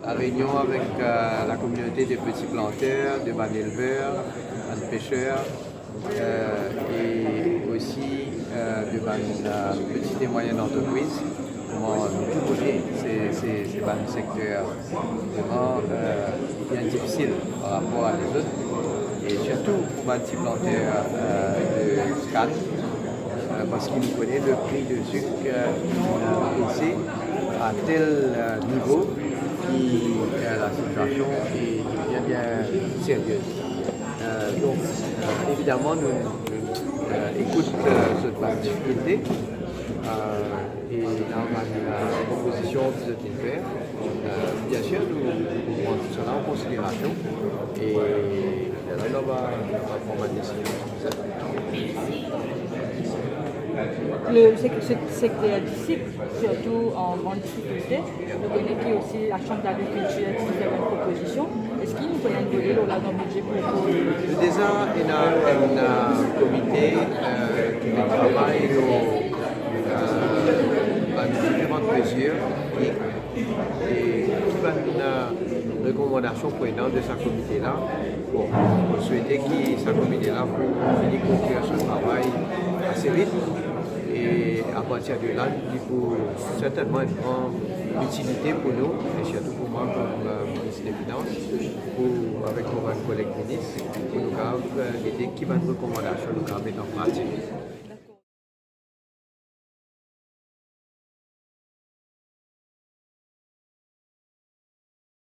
la réunion avec la communauté des petits planteurs, de ban éleveurs, ban pêcheurs et aussi de ban petites et moyennes entreprises. Comment tout côté, c'est ban secteur vraiment bien difficile par rapport à les autres. Et surtout pour ban petits planteurs de scan, parce qu'il nous connaît le prix de sucre baissé à tel niveau que la situation est bien sérieuse. Donc, évidemment, nous écoutons cette difficulté et dans la proposition que vous allez faire. Bien sûr, nous prenons cela en considération et là, on va prendre une décision. Le secteur d'ici, surtout en grande difficulté, nous connaissons aussi la Chambre d'agriculture qui fait une proposition. Est-ce qu'il nous peut y envoyer dans le budget pour déjà, il y a un comité qui travaille dans différentes mesures et qui va une recommandation présidente de ce comité-là. Bon, on souhaitait que ce comité-là pour finir conclure ce travail assez vite. Et à partir de là, il faut certainement une grande utilité pour nous, et surtout pour moi comme ministre des Finances, avec mon collègue ministre, pour nous aider qui va une recommandation nous mettre en pratique.